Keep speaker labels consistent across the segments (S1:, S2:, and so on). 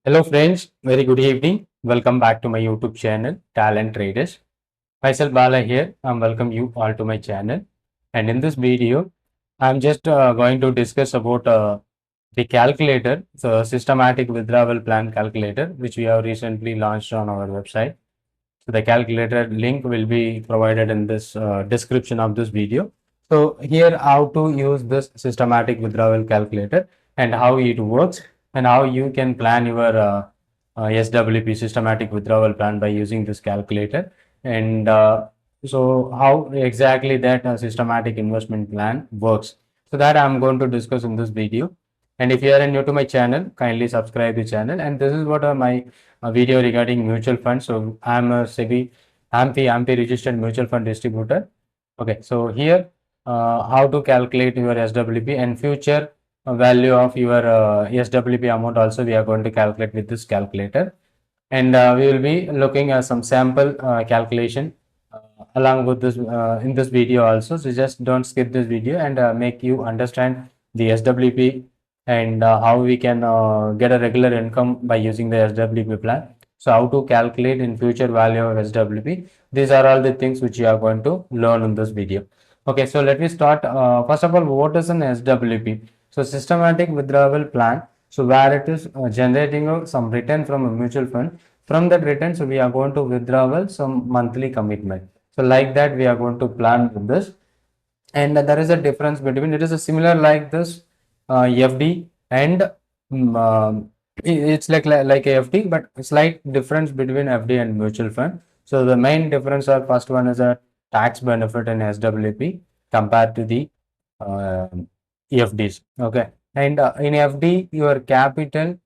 S1: Hello friends, very good evening. Welcome back to my YouTube channel, Talent Traders. Myself Bala here. I welcome you all to my channel. And in this video, I'm just going to discuss about the calculator, the systematic withdrawal plan calculator, which we have recently launched on our website. So the calculator link will be provided in this description of this video. So here how to use this systematic withdrawal calculator and how it works and how you can plan your SWP systematic withdrawal plan by using this calculator. And so how exactly that systematic investment plan works. So that I'm going to discuss in this video. And if you are new to my channel, kindly subscribe the channel. And this is what my video regarding mutual funds. So I'm a SEBI AMP registered mutual fund distributor. Okay, so here how to calculate your SWP and future value of your SWP amount also we are going to calculate with this calculator. And we will be looking at some sample calculation along with this in this video also. So just don't skip this video and make you understand the SWP and how we can get a regular income by using the SWP plan. So how to calculate in future value of SWP. These are all the things which you are going to learn in this video. Okay, so let me start. First of all, what is an SWP? So systematic withdrawal plan. So where it is generating some return from a mutual fund. From that return, so we are going to withdrawal some monthly commitment. So like that, we are going to plan with this. And there is a difference between it is a similar like this FD and it's like a FD, but a slight difference between FD and mutual fund. So the main difference are first one is a tax benefit in SWP compared to the uh, FDs. Okay, and in FD your capital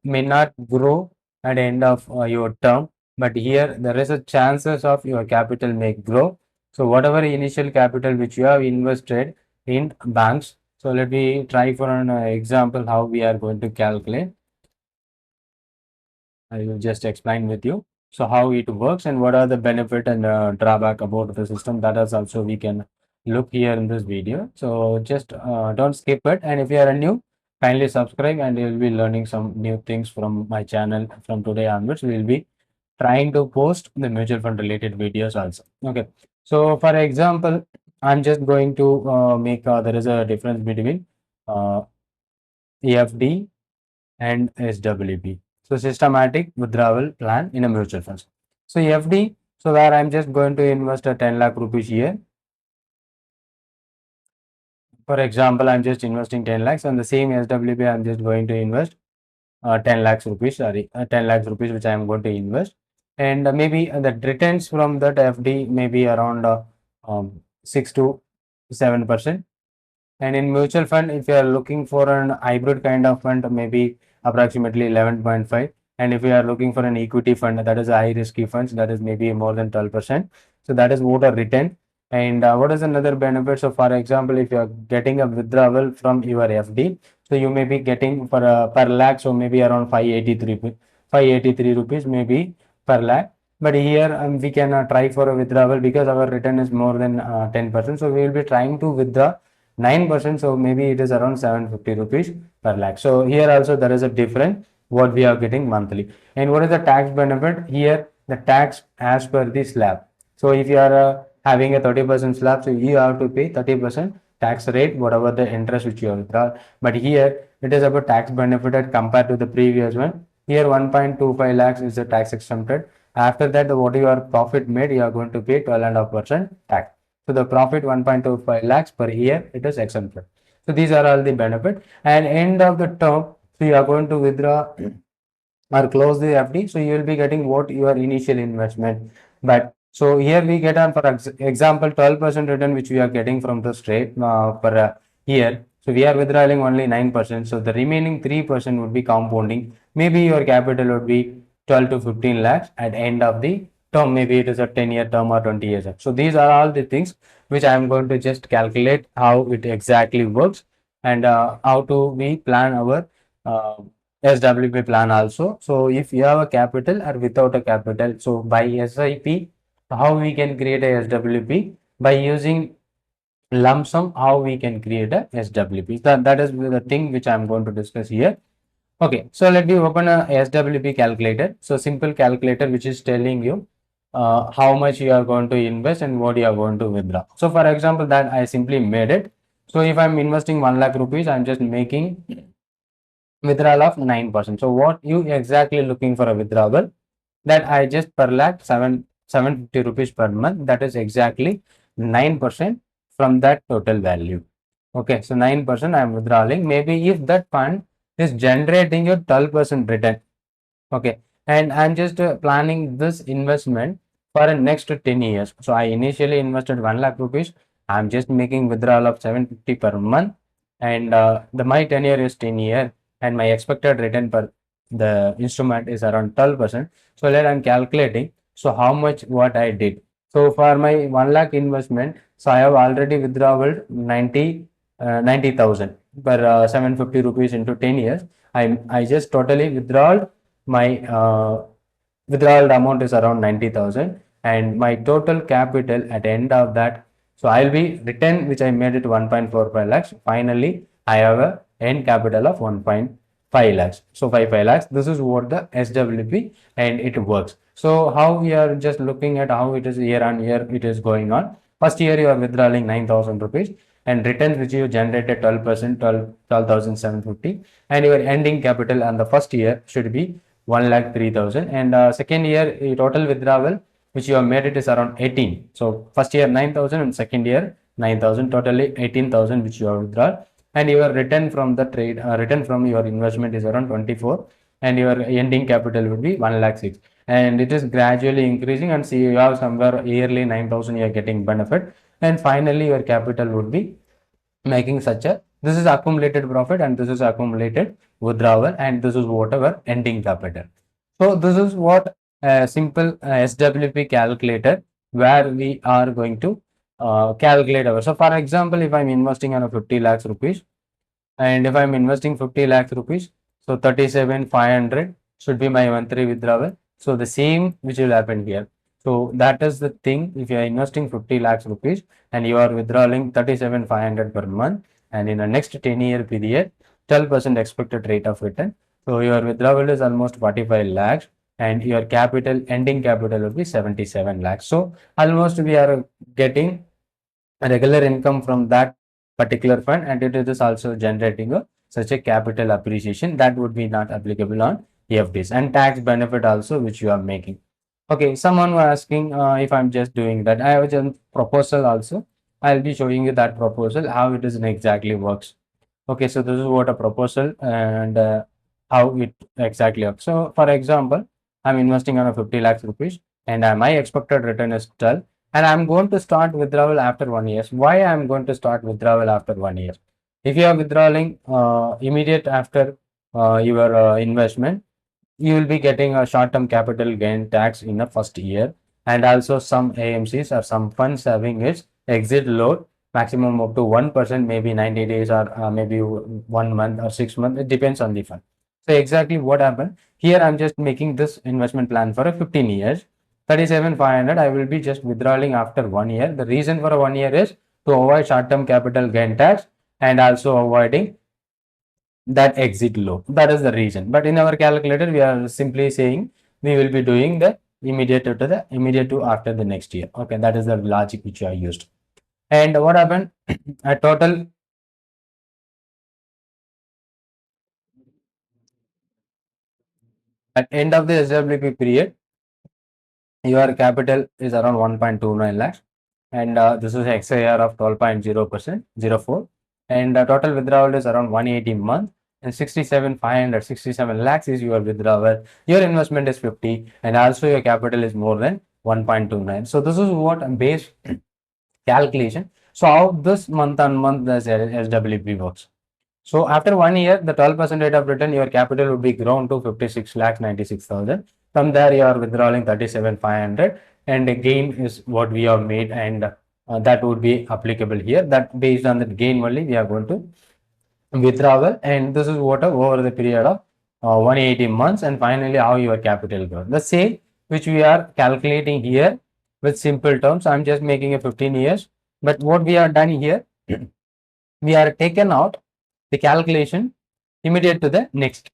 S1: may not grow at the end of your term, but here there is a chances of your capital may grow. So whatever initial capital which you have invested in banks, so let me try for an example how we are going to calculate. I will just explain with you. So how it works and what are the benefit and drawback about the system, that is also we can look here in this video. So just don't skip it, and if you are new, kindly subscribe and you will be learning some new things from my channel. From today onwards, we will be trying to post the mutual fund related videos also. Okay, so for example, I'm just going to make there is a difference between uh, EFD and SWP. So systematic withdrawal plan in a mutual fund. So FD, so where I'm just going to invest a 10 lakh rupees here. For example, I'm just investing 10 lakhs on the same SWP. I'm just going to invest 10 lakhs rupees, sorry, 10 lakhs rupees, which I am going to invest. And maybe the returns from that FD may be around 6 to 7%. And in mutual fund, if you are looking for an hybrid kind of fund, maybe approximately 11.5. And if you are looking for an equity fund, that is a high risky funds, that is maybe more than 12%. So that is what a return. And what is another benefit? So for example, if you are getting a withdrawal from your FD, so you may be getting for per lakh, so maybe around 583 rupees maybe per lakh. But here we can try for a withdrawal because our return is more than 10%. So we will be trying to withdraw 9%, so maybe it is around 750 rupees per lakh. So here also there is a difference what we are getting monthly. And what is the tax benefit? Here the tax as per the slab. So if you are having a 30% slab, so you have to pay 30% tax rate whatever the interest which you have withdrawn. But here it is about tax benefited compared to the previous one. Here 1.25 lakhs is the tax exempted. After that, what your profit made, you are going to pay 12.5% tax. So the profit 1.25 lakhs per year, it is exempted. So these are all the benefit. And end of the term, so you are going to withdraw or close the FD. So you will be getting what your initial investment. But so here we get on for example 12% return which we are getting from the straight per year. So we are withdrawing only 9%. So the remaining 3% would be compounding. Maybe your capital would be 12 to 15 lakhs at end of the term. Maybe it is a 10-year term or 20 years. So these are all the things which I am going to just calculate how it exactly works and how to we plan our SWP plan also. So if you have a capital or without a capital, so by SIP, how we can create a SWP by using lump sum, how we can create a SWP. That is the thing which I am going to discuss here. Okay, so let me open a SWP calculator. So simple calculator which is telling you how much you are going to invest and what you are going to withdraw. So for example, that I simply made it. So if I'm investing 1 lakh rupees, I'm just making withdrawal of 9%. So what you exactly looking for a withdrawal, that I just per lakh 750 rupees per month, that is exactly 9% from that total value. Okay, so 9% I am withdrawing. Maybe if that fund is generating a 12% return. Okay, and I'm just planning this investment for the next 10 years. So I initially invested 1 lakh rupees. I'm just making withdrawal of 750 per month, and my tenure is 10 year, and my expected return per the instrument is around 12%. So let I'm calculating. So how much what I did. So for my 1 lakh investment, so I have already withdrawal 90,000 per 750 rupees into 10 years. I just totally withdrawal my withdrawal amount is around 90,000, and my total capital at the end of that, so I'll be return which I made it 1.45 lakhs. Finally, I have a end capital of 1.5 lakhs. So 5 lakhs. This is what the SWP and it works. So how we are just looking at how it is year on year it is going on. First year you are withdrawing 9,000 rupees and returns which you generated 12%, 12,750, and your ending capital on the first year should be 1 lakh 3,000, and second year total withdrawal which you have made it is around 18. So first year 9,000 and second year 9,000, totally 18,000 which you have withdrawn, and your return from the trade return from your investment is around 24, and your ending capital would be 1 lakh 6, and it is gradually increasing, and see you have somewhere yearly 9,000 you are getting benefit, and finally your capital would be making such a, this is accumulated profit and this is accumulated withdrawal, and this is whatever ending capital. So this is what a simple SWP calculator where we are going to calculate our. So for example, if I'm investing on a 50 lakhs rupees, and if I'm investing 50 lakhs rupees, so 37,500 should be my monthly withdrawal. So the same which will happen here. So that is the thing. If you are investing 50 lakhs rupees and you are withdrawing 37,500 per month, and in the next 10-year period, 12% expected rate of return. So your withdrawal is almost 45 lakhs, and your capital ending capital will be 77 lakhs. So almost we are getting a regular income from that particular fund, and it is also generating a such a capital appreciation that would be not applicable on FDs, and tax benefit also which you are making. Okay, someone was asking if I'm just doing that. I have a proposal also. I'll be showing you that proposal how it is exactly works. Okay, so this is what a proposal and how it exactly works. So for example, I'm investing on a 50 lakhs rupees, and my expected return is 12, and I'm going to start withdrawal after 1 year. Why I'm going to start withdrawal after 1 year? If you are withdrawing immediate after your investment, you will be getting a short-term capital gain tax in the first year, and also some AMCs or some funds having its exit load maximum up to 1%, maybe 90 days or maybe 1 month or 6 months. It depends on the fund. So exactly what happened here, I'm just making this investment plan for a 15 years, 37,500. I will be just withdrawing after 1 year. The reason for a 1 year is to avoid short-term capital gain tax and also avoiding that exit low. That is the reason. But in our calculator, we are simply saying we will be doing the immediate to after the next year. Okay, that is the logic which I used. And what happened? A total at end of the SWP period, your capital is around 1.29 lakhs, and this is XIR of 12.0%, 04, and total withdrawal is around 180 month, and 67,567 lakhs is your withdrawal. Your investment is 50, and also your capital is more than 1.29. So this is what base calculation. So how this month on month the SWP works. So after 1 year, the 12% rate of return, your capital would be grown to 56 lakhs 96,000. From there, you are withdrawing 37,500, and the gain is what we have made, and that would be applicable here. That based on the gain only, we are going to withdrawal, and this is what over the period of 180 months, and finally how your capital grows. The same which we are calculating here with simple terms. I'm just making a 15 years, but what we are done here, we are taken out the calculation immediate to the next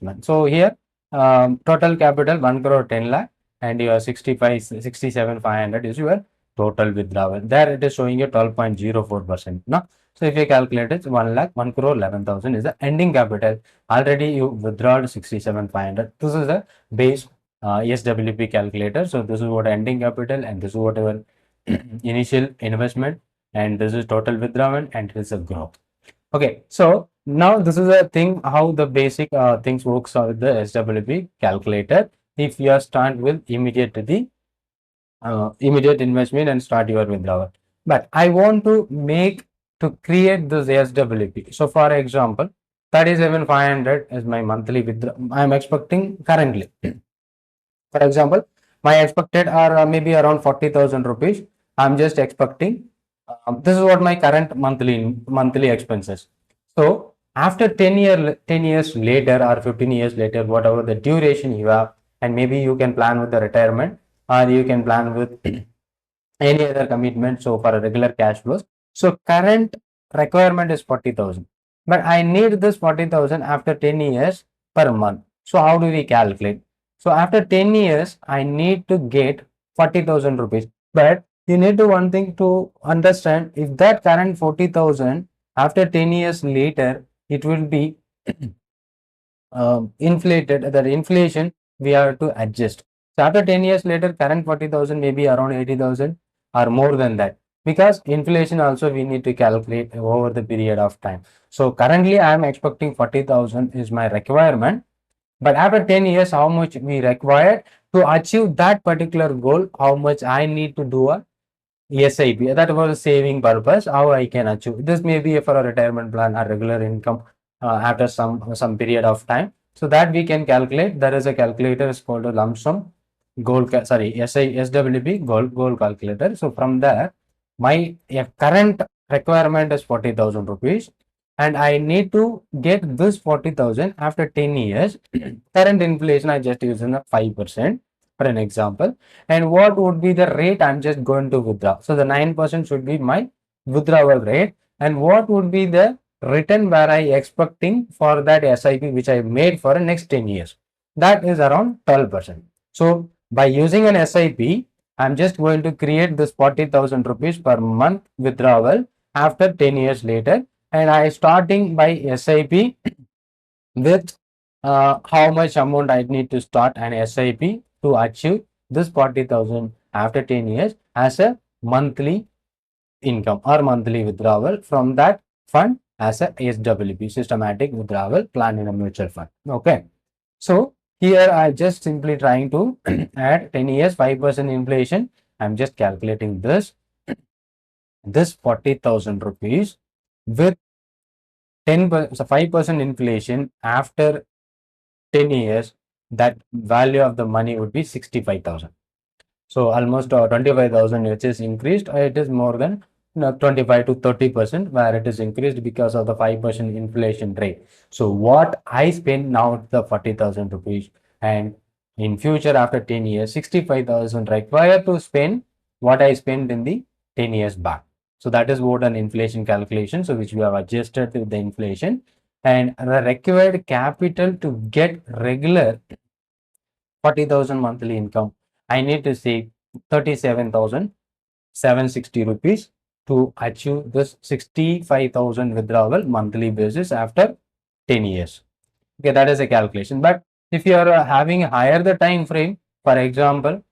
S1: month. So here total capital 1 crore 10 lakh and your 67 500 is your total withdrawal. There it is showing you 12.04%. No? So if you calculate it, 1 lakh 1 crore 11,000 is the ending capital. Already you withdrawn 67 500. This is the base SWP calculator. So this is what ending capital and this is what your initial investment and this is total withdrawal and it is a growth. Okay, so now this is a thing how the basic things works with the SWP calculator. If you start with immediate investment and start your withdrawal, but I want to create this SWP. So for example, 37,500 is my monthly withdrawal. I am expecting currently. For example, my expected are maybe around 40,000 rupees. I'm just expecting. This is what my current monthly expenses. So after 10 years later or 15 years later, whatever the duration you have, and maybe you can plan with the retirement or you can plan with any other commitment. So for a regular cash flows. So current requirement is 40,000, but I need this 40,000 after 10 years per month. So how do we calculate? So after 10 years, I need to get 40,000 rupees. But you need to one thing to understand, if that current 40,000 after 10 years later, it will be inflated, that inflation we have to adjust. So after 10 years later, current 40,000 may be around 80,000 or more than that, because inflation also we need to calculate over the period of time. So currently I am expecting 40,000 is my requirement, but after 10 years, how much we require to achieve that particular goal, how much I need to do a SIP. That was a saving purpose, how I can achieve. This may be for a retirement plan or regular income after some period of time. So that we can calculate. There is a calculator is called a lump sum SWP goal calculator. So from there, my current requirement is 40,000 rupees and I need to get this 40,000 after 10 years. Current inflation I just using the 5% for an example. And what would be the rate I'm just going to withdraw? So the 9% should be my withdrawal rate. And what would be the return where I expecting for that SIP which I made for the next 10 years? That is around 12%. So by using an SIP, I'm just going to create this 40,000 rupees per month withdrawal after 10 years later. And I starting by SIP with how much amount I need to start an SIP to achieve this 40,000 after 10 years as a monthly income or monthly withdrawal from that fund as a SWP, systematic withdrawal plan in a mutual fund. Okay. So here I just simply trying to add 10 years 5% inflation. I'm just calculating this 40,000 rupees with 5% inflation after 10 years, that value of the money would be 65,000. So almost 25,000 which is increased. It is more than 25 to 30% where it is increased because of the 5% inflation rate. So what I spend now the 40,000 rupees, and in future after 10 years 65,000 required to spend what I spent in the 10 years back. So that is what an inflation calculation, so which we have adjusted with the inflation, and the required capital to get regular 40,000 monthly income. I need to save 37,760 rupees to achieve this 65,000 withdrawal monthly basis after 10 years. Okay, that is a calculation. But if you are having higher the time frame, for example,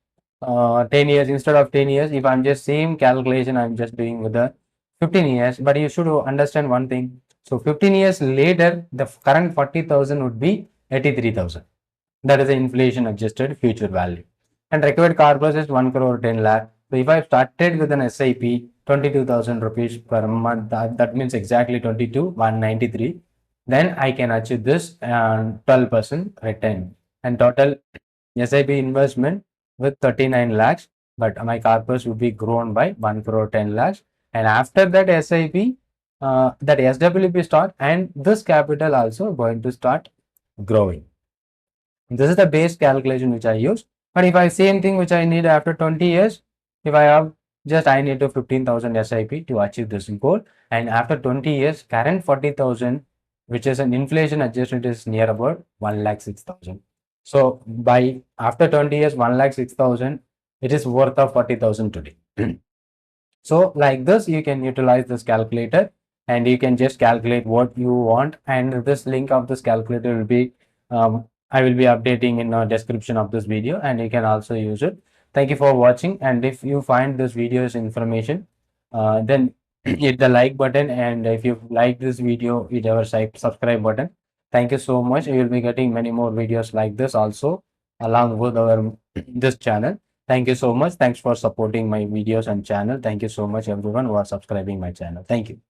S1: 10 years instead of 10 years, if I'm just same calculation, I'm just doing with the 15 years, but you should understand one thing. So 15 years later, the current 40,000 would be 83,000. That is the inflation adjusted future value. And required corpus is 1 crore 10 lakh. So if I started with an SIP, 22,000 rupees per month, that means exactly 193. Then I can achieve this 12% return. And total SIP investment with 39 lakhs, but my corpus would be grown by 1 crore 10 lakhs. And after that SIP, that SWP start, and this capital also going to start growing. This is the base calculation which I use. But if I same thing which I need after 20 years, if I have just I need to 15,000 SIP to achieve this goal, and after 20 years current 40,000 which is an inflation adjusted is near about 1,06,000. So by after 20 years, 1,06,000, it is worth of 40,000 today. So like this, you can utilize this calculator and you can just calculate what you want. And this link of this calculator will be, I will be updating in the description of this video, and you can also use it. Thank you for watching. And if you find this video's information, then hit the like button. And if you like this video, hit our subscribe button. Thank you so much. You will be getting many more videos like this also along with our this channel. Thank you so much. Thanks for supporting my videos and channel. Thank you so much everyone who are subscribing my channel. Thank you.